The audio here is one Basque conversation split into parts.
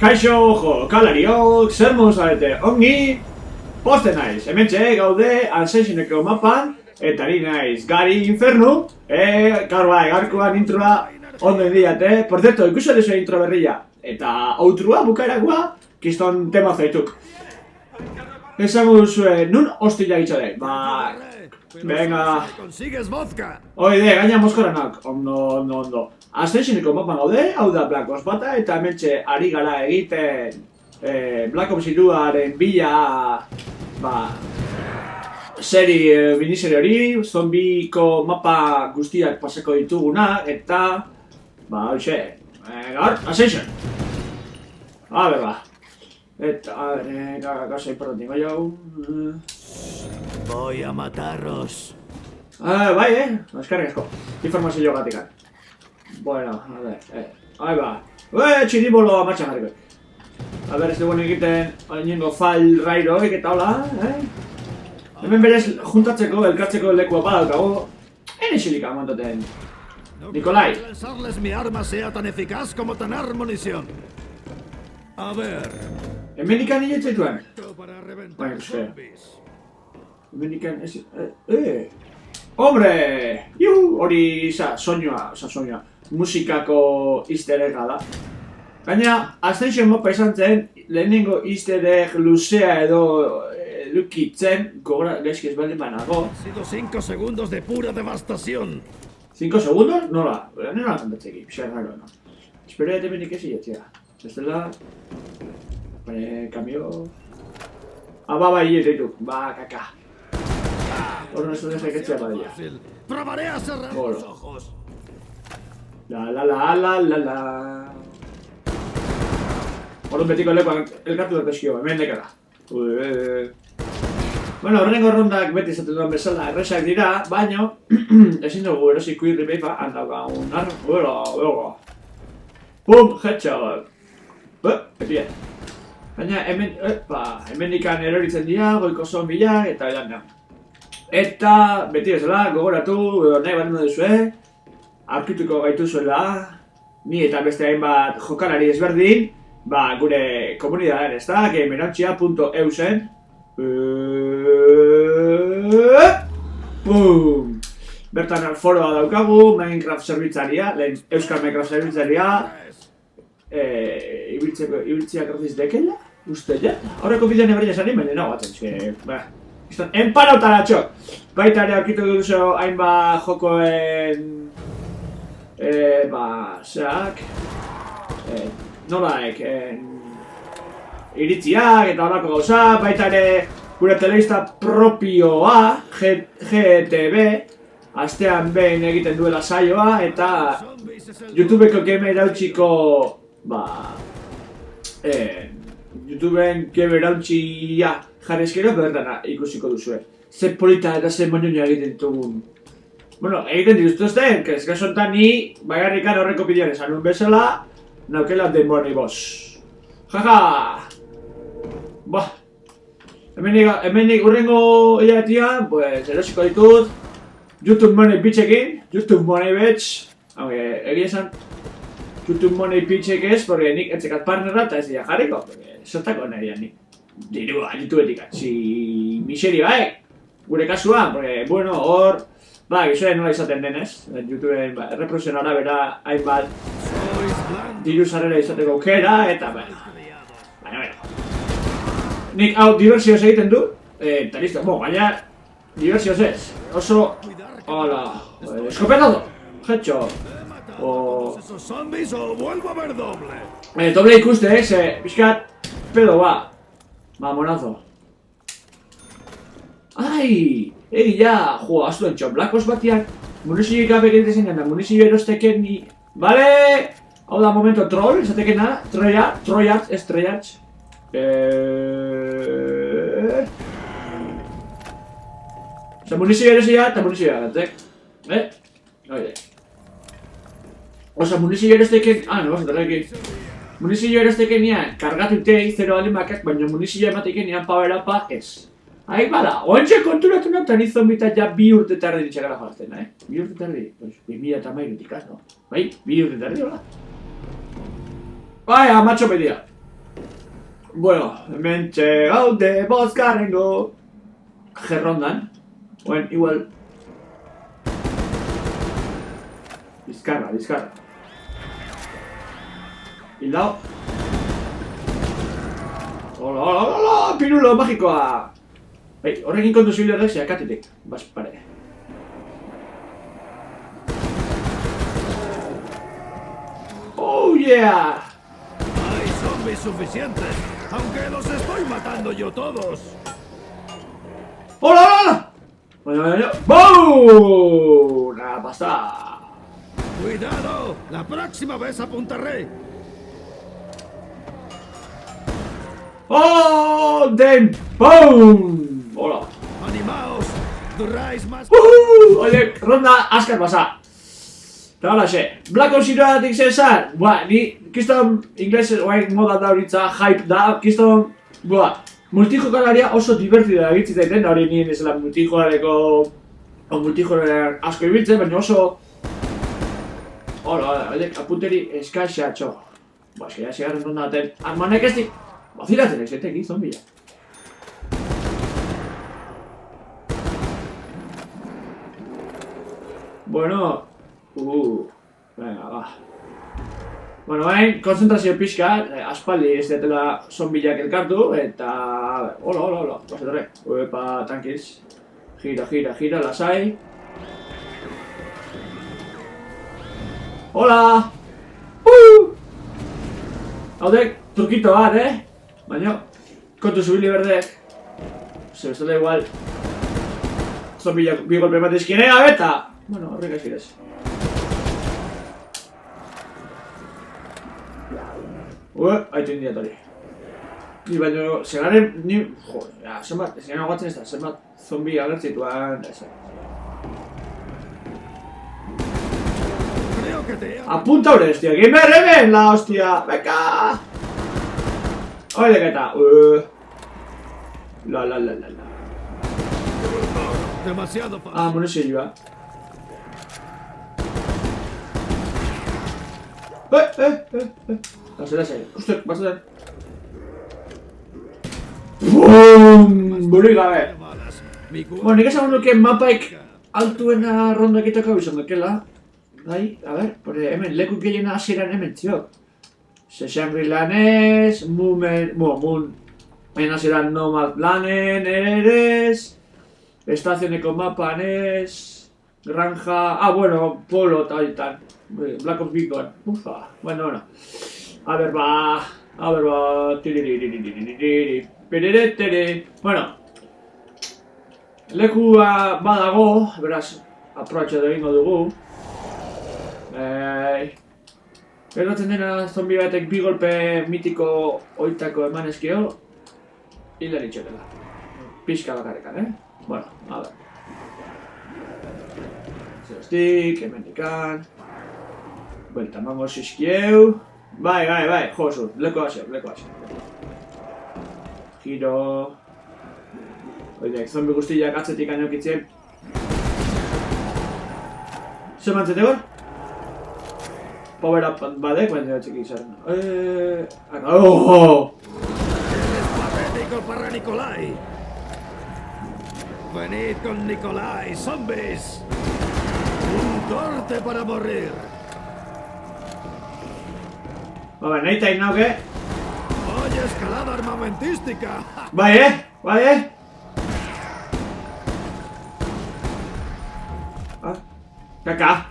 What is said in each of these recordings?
Kaixo, jokalariok, zer zarete ongi, poste naiz, hementxe gaude Ascensioneko mapan, eta ni naiz Gari Infernu, gaur bai, gaurkoan introa ondo diate. Por cierto, ikusi dezu intro berria, eta outrua bukaerakoa, kiston tema zaituk. Esango duzue, nun hostila gitxade, venga. Oide, gaina moskoranak, ondo. Ascensioneko mapan gaude, hau da Black Ops bata, eta hementxe ari gara egiten Black Ops 2-aren bila, miniserie hori, zombiko mapa guztiak pasako dituguna, eta, hoxe, gaur, Ascension. A ber, eta, gauza importante, bai hau. Voy a matarros. Bai, eskerrik asko, informazio gatikan. Bueno, a ver, ahí va. Txiribolo martxan jarriko. A ver, ez dugun egiten oinengo fall rairo eta hola, Hemen berez juntatzeko, elkartzeko lekua badaukago. Xilika amantaten. Nikolai. Lanzarles mi arma sea tan eficaz como tener munición. A ver. Hemenikan nire txaituen. Para reventar zombies. Hemenikan ez... Hombre! Juhu! Hori soinua. Musikako easter egga da. Gaina, Ascension mapa izan zen, lehenengo easter egg luzea edo lukitzen, gogora gaizki ez baldin banago. Ha sido 5 segundos de pura devastación. 5 segundos? Nola? Nola kantatzeki, pixar raro, no? Espero ya temenik ez iatzea. Ez dela... Cambio... bai, ez ditu. Kaka. Ahora no es una ejecución para ella. Probaré a cerrar los ojos. La. Orduan betiko lekuan elkartu dut eskio, hemen dekara. Bueno, horrengo rondak beti izaten duan bezala erresak dira, baina ezin dugu erosi kuirri behipa, handaukagun arro, Pum, headshot. Epien. Baina hemen ikan eroritzen dira, goiko zombila eta edan. Eta, beti bezala, gogoratu, nahi bat duzue, aurkituko gaituzuela, ni eta beste hainbat jokalari ezberdin, gure komunidadaren ez da, gamerantxia.eu zen. Bertan foroa daukagu, Minecraft zerbitzaria, lehen Euskal Minecraft zerbitzaria, ibiltzea gratis dekela, uste ja? Horreko bidean eberria zanin, baina nago batzen, enparautaratxo! Baita ere aurkitu duzu hainbat jokoen... nolaek... iritziak eta horako gauza, baita ere gure telebista propioa, GTV, astean behin egiten duela saioa, eta YouTubeko game irautziko... YouTubeen game irautzia jarri eskero, bertana ikusiko duzue. Ze polita eta ze moñoña egiten ditugun. Bueno, egiten dituzten, kezkazontan ni bagarrikan horreko bidean esan un bezala, naukela denbora boss. Jaja! Hemenik urrengo hilabetian, pues, erosiko ditut YouTube Money Pitchekin, YouTube Money Bitch. Egia esan, YouTube Money Pitchek ez, porque nik etzekat partnerra eta ez dira jarriko, porque zertako nahi nik. Dirua, YouTubetik atzi miseri gure kasuan, porque, bueno, hor, gizuen nola izaten denez, YouTubeen erreproduzion arabera hainbat diru sarrera izateko aukera, eta, baina, nik hau diversioz egiten du, eta listo, baina, diversioz ez, oso, hola, eskopetado, hecho, ¿Esos zombies o vuelvo a ver doble? Doble ikuste, pixkat, pedo monazo. Ai, egia, aztu entxo, Black Ops batiak, munizioik gabe egiten zen da, munizio erosteken ni... Bale! Hau da momento troll, esatekena, Troyards, ez Treyards. Munizio erosia eta munizio eratzek. Oide. Osa, munizio erosteken... no, munizio erosteken nian kargatu itei, 0 alimakak, baina munizio emateken nian power upa ez. Bada, ontsa konturatu notan izomita ja 2 urte tardi ditxagara jolazten, 2 urte tardi? 2013 no? 2 urte tardi, hola? Amatxo pedia. Bueno, hemen gaude bozkarrengo gerrondan. Oen, igual. Bizkarra. Hildao. Hola, pirulo magikoa! Bai, horrekin kontu zibilerrek zeakatitik. Bas, pare. Oh, yeah! Hay zombies suficientes, aunque los estoy matando yo todos. ¡Hola! Bueno. ¡Boom! Nada pasa. Cuidado, la próxima vez apuntaré. ¡Oh! ¡Damn! ¡Boom! ¡Hola! Animaos, duráis más. Oye, ronda askar pasa. Eta halaxe, Black Ops Heroatik zezan, ni kiston ingles oain moda da horitza, hype da, kiston, multijokalaria oso divertida egitzi zaiten, hori nien ezela multijolareko asko ibiltzen, baina oso... Hola, apunteri eskaxatxo. Eska ya segarren ronda baten, armanek ez di... Bazilatzen ezetek, zombila. Bueno... venga, va. Bueno, konzentrazio pixka, aspaldi ez detela zombilak elkartu, eta... Hola, pasetorre. Uepa, tankiz. Gira, lasai. Hola! Haudek, truquito bat, Baina, kontu zubili berdek. Zebestela igual... Zombilak bi golpe matezkien eta... Bueno, horrek eskirez. Haitu indiatori. Ni baino, segaren, ni... Jo, zenbat, ez gana guatzen ez da, zenbat zombi agertzituan... Apunta hori, hostia, gamer hemen, la hostia, beka! Oidek eta, La. Demasiado fácil. Munizioa. Lasai. Uste, batzutan. Boom! Buri gabe. Bueno, nik esan nuke mapaik altuena rondo egiteko bizon dekela. Bai, a ver, hemen leku gehiena hasieran hemen txio. Shangri-Lanez, Moon. Baina hasieran Nomad Lanen, Eres, Estazioneko mapan ez, Granja... bueno, Polo eta horitan. Black Ops Beacon. Ufa, bueno. A ver, ba... Bueno. Lekua badago, beraz, aprobetxatu egingo dugu. Gertatzen dena zombi batek bi golpe mitiko oitako eman eskio, hilari txotela. Pixka bakarrekan, Bueno, a ver. Zerostik, emendikan. Buelta emango zizkieu. Bai, josu, leko hasi. Giro. Oidek, zombi guztiak atzetik ainokitzen. Zer mantzete gor? Power up badek, baina txiki izan. Oh! Eres patético para Nikolai. Venid con Nikolai, zombies. Un corte para morir. Nahi tain nauke. Oye, escalada armamentística. Bai. Kaka.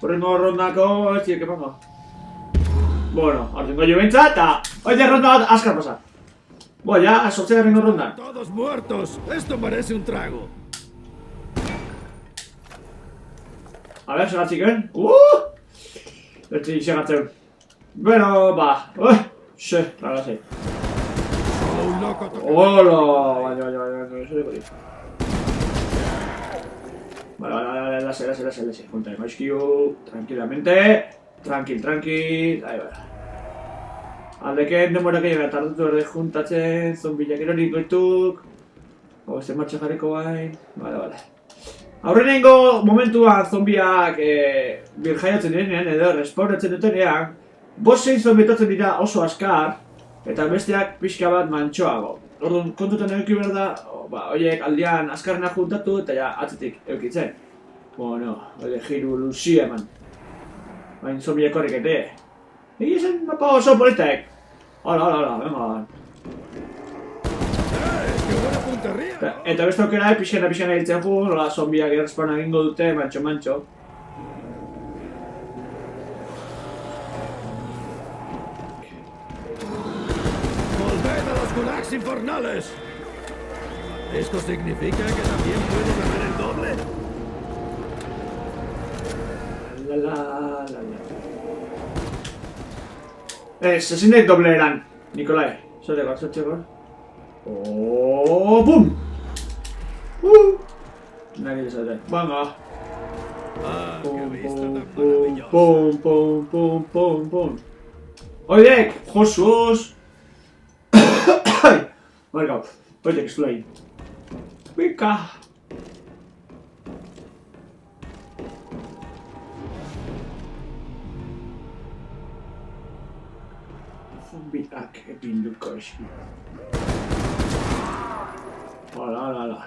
Horrengo rondako ez direk emango. Bueno, horrengo jo bentsa eta... Oide, ronda bat askar pasa. Ya, sortzea horrengo rondan. Todos muertos. Esto merece un trago. A ver, segatziken. Bertzik segatzen. Bueno, ba. Ragasei. Solo un loco toca. Hola, baina, eso de morir. Vale, lasai. Junta de maizkiu, tranquilamente. Tranquil. Ahí va. Aldeken denbora gehiago tardatu erde juntatzen, zombilak erorik goituk. Hau, ez martxa jarriko bain. Vale. Aurrenengo momentuan zombiak birjaiatzen direnean edo respawnatzen dutenean, bost zein zombitatzen dira oso askar, Eta besteak pixka bat mantxoago. Orduan, kontutan eduki behar da, horiek aldean azkarrena juntatu eta ja atzetik eukitzen. Bueno, hori jiru luzia eman. Bain zombiek horrekete. Egia zen mapa oso politek. Hola, venga. ¡Qué buena puntería! Eta beste aukera, pixkana hiltzen ju, nola zombiak errespauna egingo dute, mantxo. ¡Volved a los gulags infernales! ¿Esto significa que también puedo ganar el doble? La. Ezin nahi doble eran, Nikolai. Zorteko. Bum! Nahi dezaten. Venga. ¡Ah, qué vista tan maravillosa! Pum. Oidek, Josus! Margau, oidek ez du egin. Bika! Zombiak epinduko eski. Hola.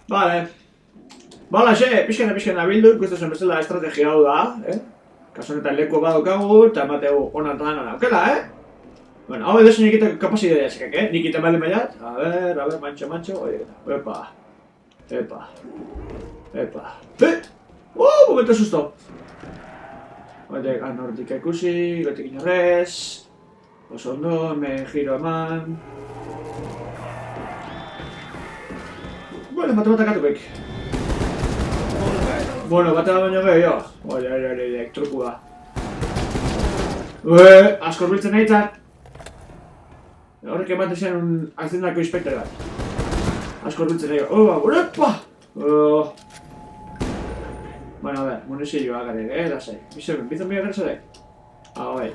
Vale. Balaxe, pixkana bildu, ikusten bezala estrategia hau da, Kasu honetan leku badaukagu, eta emateu onatan aukela, Bueno, hau edo zen egiteko kapazidea zekak, Nik iten bale maiat. A ver, mantxo, Epa. Momento susto. Oide, nortik ikusi, gotik inorrez. Oso ondo, me giro eman. Bueno, bat akatukek. Bueno, bat baino gehiago. Oide, truku da. Askor biltzen nahitzat. Horrek ematen zen akzendako inspektore bat. Askor biltzen nahitzat. Epa! Bueno, a ver, munizioa garek, lasai. Bizan bia gertzadek? Bai.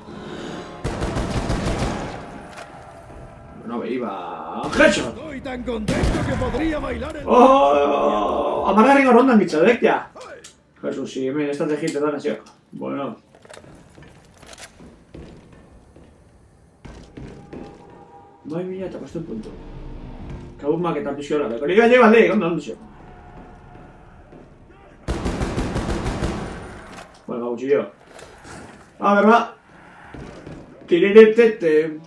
Bueno, iba... Headshot! Estoy tan contento que podría bailar el... Amargarren rondan gitzadek, ja. Jesus, si hemen estrategite da naziok. Bueno. Bai mila eta kosten puntu. Kabumak eta pixola, bekorik gaile balde, ondo zio. Bueno, gutxillo. A ver, va. Tiriretete.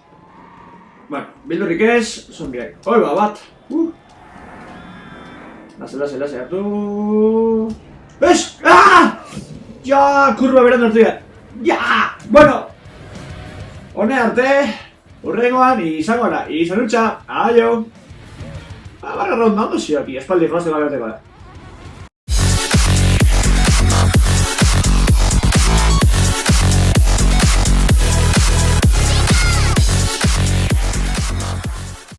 Bueno, bildurrik ez, zombiak. Hoi ba, bat. Lase, hartu. Ez! Ja, kurba beran hartu ya. Ja! Bueno. Hone arte. Urrengoan, izango da. Izanutxa. Aio. Barra ronda, ondo zio, espaldi jolazte gabeateko da.